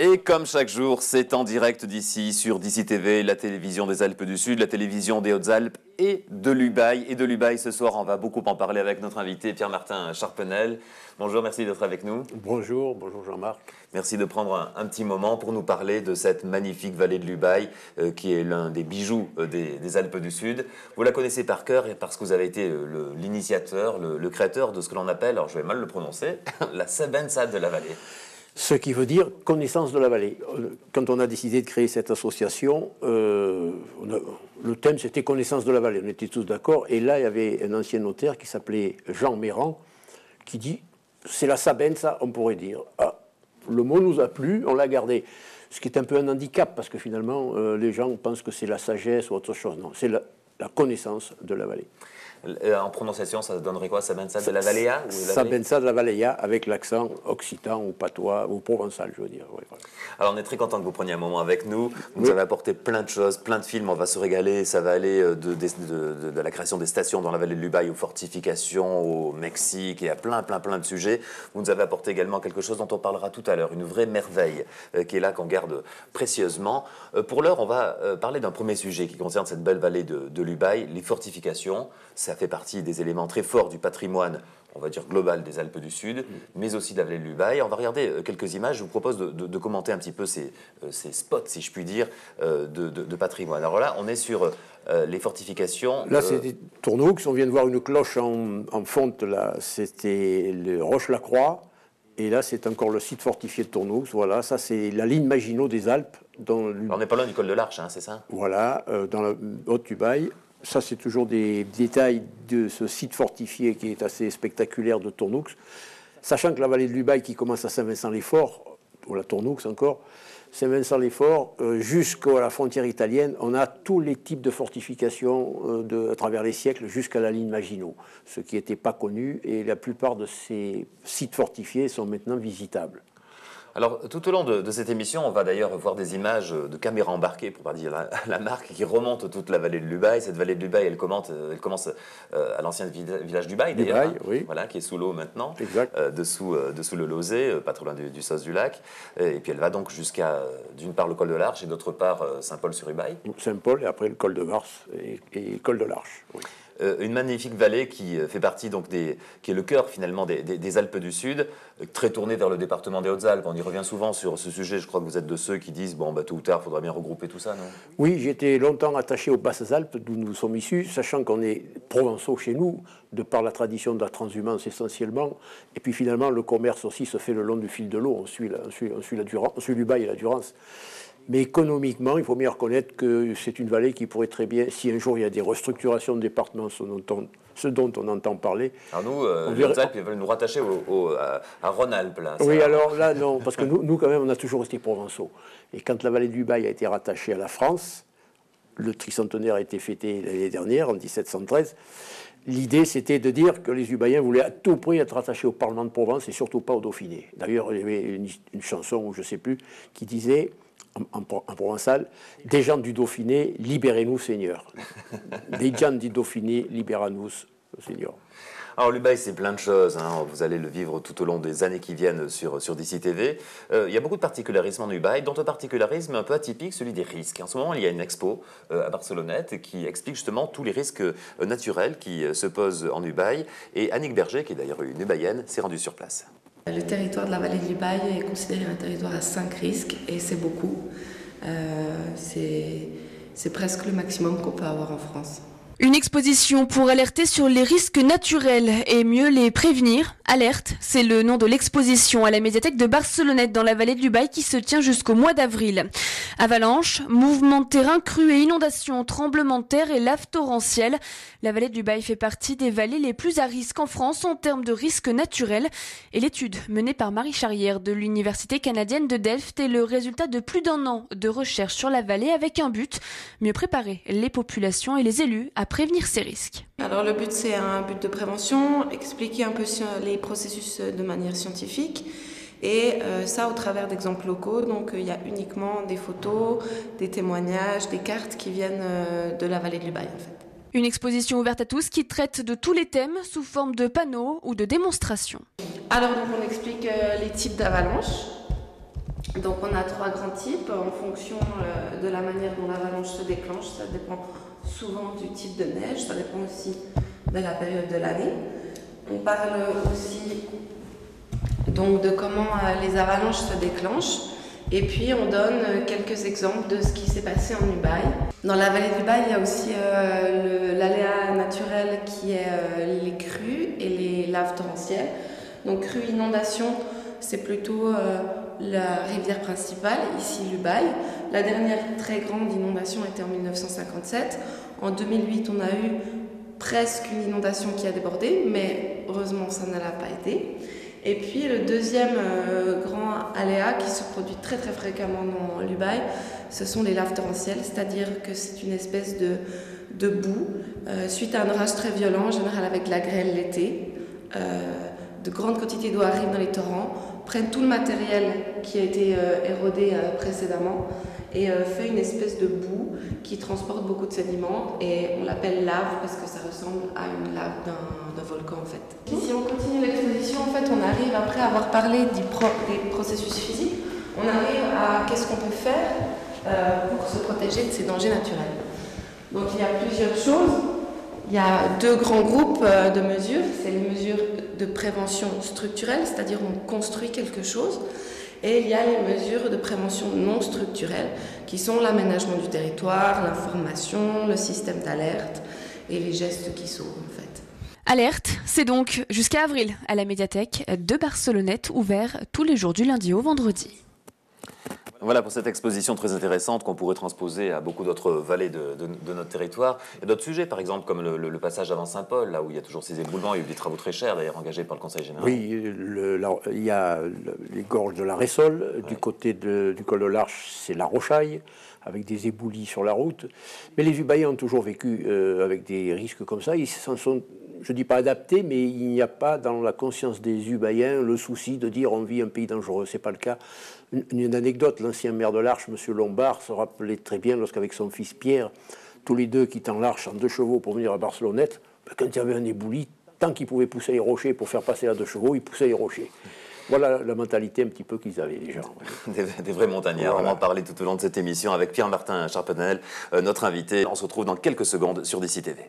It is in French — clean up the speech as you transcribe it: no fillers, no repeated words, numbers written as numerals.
Et comme chaque jour, c'est en direct d'ici, sur d'ici TV, la télévision des Alpes du Sud, la télévision des Hautes-Alpes et de l'Ubaye. Et de l'Ubaye, ce soir, on va beaucoup en parler avec notre invité Pierre-Martin Charpenel. Bonjour, merci d'être avec nous. Bonjour Jean-Marc. Merci de prendre un petit moment pour nous parler de cette magnifique vallée de l'Ubaye, qui est l'un des bijoux des Alpes du Sud. Vous la connaissez par cœur parce que vous avez été l'initiateur, le créateur de ce que l'on appelle, alors je vais mal le prononcer, la Sabenza de la vallée. Ce qui veut dire connaissance de la vallée. Quand on a décidé de créer cette association, le thème c'était connaissance de la vallée. On était tous d'accord. Et là, il y avait un ancien notaire qui s'appelait Jean Méran qui dit c'est la Sabenza, on pourrait dire. Ah, le mot nous a plu, on l'a gardé. Ce qui est un peu un handicap parce que finalement, les gens pensent que c'est la sagesse ou autre chose. Non, c'est la connaissance de la vallée. En prononciation, ça donnerait quoi? Sabenza de la Valléa? Sabenza de la Valléa, avec l'accent occitan ou patois ou provençal, je veux dire. Ouais, voilà. Alors, on est très content que vous preniez un moment avec nous. Vous nous avez apporté plein de choses, plein de films. On va se régaler. Ça va aller de la création des stations dans la vallée de l'Ubaye aux fortifications, au Mexique et à plein de sujets. Vous nous avez apporté également quelque chose dont on parlera tout à l'heure, une vraie merveille qui est là, qu'on garde précieusement. Pour l'heure, on va parler d'un premier sujet qui concerne cette belle vallée de l'Ubaye, les fortifications. Ça fait partie des éléments très forts du patrimoine, on va dire global, des Alpes du Sud, mais aussi de la vallée de l'Ubaye. On va regarder quelques images. Je vous propose de commenter un petit peu ces spots, si je puis dire, de patrimoine. Alors là, on est sur les fortifications. Là, c'est des Tournoux. On vient de voir une cloche en fonte. Là, c'était le Roche-la-Croix. Et là, c'est encore le site fortifié de Tournoux. Voilà, ça, c'est la ligne Maginot des Alpes. On n'est pas loin du col de l'Arche, hein, c'est ça? Voilà, dans la Haute-Ubaye. Ça, c'est toujours des détails de ce site fortifié qui est assez spectaculaire de Tournoux. Sachant que la vallée de l'Ubaye qui commence à Saint-Vincent-les-Forts, ou la Tournoux encore, Saint-Vincent-les-Forts, jusqu'à la frontière italienne, on a tous les types de fortifications à travers les siècles jusqu'à la ligne Maginot, ce qui n'était pas connu, et la plupart de ces sites fortifiés sont maintenant visitables. Alors, tout au long de cette émission, on va d'ailleurs voir des images de caméras embarquées, pour pas dire la marque, qui remontent toute la vallée de l'Ubaye. Cette vallée de l'Ubaye, elle commence à l'ancien village d'Ubaye, d'ailleurs, oui. Voilà, qui est sous l'eau maintenant, dessous le Lozé, pas trop loin du Sos du Lac. Et puis elle va donc jusqu'à, d'une part, le col de l'Arche et d'autre part, Saint-Paul-sur-Ubaye. Saint-Paul et après le col de Garce et le col de l'Arche, oui. Une magnifique vallée qui fait partie donc qui est le cœur finalement des Alpes du Sud, très tournée vers le département des Hautes-Alpes. On y revient souvent sur ce sujet. Je crois que vous êtes de ceux qui disent bon, tôt ou tard, il faudra bien regrouper tout ça, non? Oui, j'étais longtemps attaché aux Basses-Alpes, d'où nous sommes issus, sachant qu'on est provençaux chez nous, de par la tradition de la transhumance essentiellement. Et puis finalement, le commerce aussi se fait le long du fil de l'eau. On suit l'Ubaye et la Durance. Mais économiquement, il faut bien reconnaître que c'est une vallée qui pourrait très bien, si un jour il y a des restructurations de départements, ce dont on entend parler. Alors nous, les Hautes-Alpes, ils veulent nous rattacher à Rhône-Alpes. Oui, alors là, non, parce que nous, quand même, on a toujours resté provençaux. Et quand la vallée de l'Ubaye a été rattachée à la France, le tricentenaire a été fêté l'année dernière, en 1713, l'idée, c'était de dire que les Ubayens voulaient à tout prix être rattachés au Parlement de Provence et surtout pas au Dauphiné. D'ailleurs, il y avait une chanson, ou je ne sais plus, qui disait... En provençal, des gens du Dauphiné, libérez-nous, Seigneur. Des gens du Dauphiné, libérez-nous, Seigneur. Alors l'Ubaye, c'est plein de choses, hein. Vous allez le vivre tout au long des années qui viennent sur d'ici TV. Il y a beaucoup de particularismes en Ubaye, dont un particularisme un peu atypique, celui des risques. En ce moment, il y a une expo à Barcelonnette qui explique justement tous les risques naturels qui se posent en Ubaye. Et Annick Berger, qui est d'ailleurs une Ubayenne, s'est rendue sur place. Le territoire de la vallée de l'Ubaye est considéré un territoire à 5 risques et c'est beaucoup. C'est presque le maximum qu'on peut avoir en France. Une exposition pour alerter sur les risques naturels et mieux les prévenir. Alerte, c'est le nom de l'exposition à la médiathèque de Barcelonnette dans la vallée de l'Ubaye qui se tient jusqu'au mois d'avril. Avalanches, mouvements de terrain, crues et inondations, tremblements de terre et laves torrentielles. La vallée de l'Ubaye fait partie des vallées les plus à risque en France en termes de risques naturels. Et l'étude menée par Marie Charrière de l'Université canadienne de Delft est le résultat de plus d'1 an de recherche sur la vallée avec un but, mieux préparer les populations et les élus à prévenir ces risques. Alors le but, c'est un but de prévention, expliquer un peu les processus de manière scientifique et ça au travers d'exemples locaux. Donc il y a uniquement des photos, des témoignages, des cartes qui viennent de la vallée de l'Ubaye en fait. Une exposition ouverte à tous qui traite de tous les thèmes sous forme de panneaux ou de démonstrations. Alors donc on explique les types d'avalanches. Donc on a 3 grands types en fonction de la manière dont l'avalanche se déclenche. Ça dépend souvent du type de neige, ça dépend aussi de la période de l'année. On parle aussi donc de comment les avalanches se déclenchent. Et puis on donne quelques exemples de ce qui s'est passé en Ubaye. Dans la vallée d'Ubaye, il y a aussi l'aléa naturel qui est les crues et les laves torrentielles. Donc crues, inondations, c'est plutôt la rivière principale, ici l'Ubaye. La dernière très grande inondation était en 1957. En 2008, on a eu presque une inondation qui a débordé, mais heureusement ça ne l'a pas été. Et puis le deuxième grand aléa qui se produit très très fréquemment dans l'Ubaye, ce sont les laves torrentielles, c'est-à-dire que c'est une espèce de boue suite à un orage très violent, en général avec la grêle l'été. De grandes quantités d'eau arrivent dans les torrents, prennent tout le matériel qui a été érodé précédemment et fait une espèce de boue qui transporte beaucoup de sédiments et on l'appelle lave parce que ça ressemble à une lave d'un volcan en fait. Si on continue l'exposition, en fait, on arrive après avoir parlé des processus physiques, on arrive à qu'est-ce qu'on peut faire pour se protéger de ces dangers naturels. Donc il y a plusieurs choses. Il y a 2 grands groupes de mesures, c'est les mesures de prévention structurelle, c'est-à-dire on construit quelque chose, et il y a les mesures de prévention non structurelle, qui sont l'aménagement du territoire, l'information, le système d'alerte et les gestes qui sauvent en fait. Alerte, c'est donc jusqu'à avril à la médiathèque de Barcelonnette, ouvert tous les jours du lundi au vendredi. Voilà pour cette exposition très intéressante qu'on pourrait transposer à beaucoup d'autres vallées de notre territoire. Il y a d'autres sujets, par exemple, comme le passage avant Saint-Paul, là où il y a toujours ces éboulements. Il y a eu des travaux très chers, d'ailleurs, engagés par le Conseil général. Oui, il y a les gorges de la Ressole. Du côté du col de l'Arche, c'est la Rochaille, avec des éboulis sur la route. Mais les Ubayens ont toujours vécu avec des risques comme ça. Ils s'en sont, je ne dis pas adaptés, mais il n'y a pas dans la conscience des Ubayens le souci de dire on vit un pays dangereux. Ce n'est pas le cas. Une anecdote, l'ancien maire de l'Arche, M. Lombard, se rappelait très bien lorsqu'avec son fils Pierre, tous les deux quittant l'Arche en 2 chevaux pour venir à Barcelonnette, quand il y avait un éboulis, tant qu'ils pouvaient pousser les rochers pour faire passer à 2 chevaux, ils poussaient les rochers. Voilà la mentalité un petit peu qu'ils avaient déjà. Des vrais montagnards. Voilà. On va en parler tout au long de cette émission avec Pierre-Martin Charpenel, notre invité. On se retrouve dans quelques secondes sur DC TV.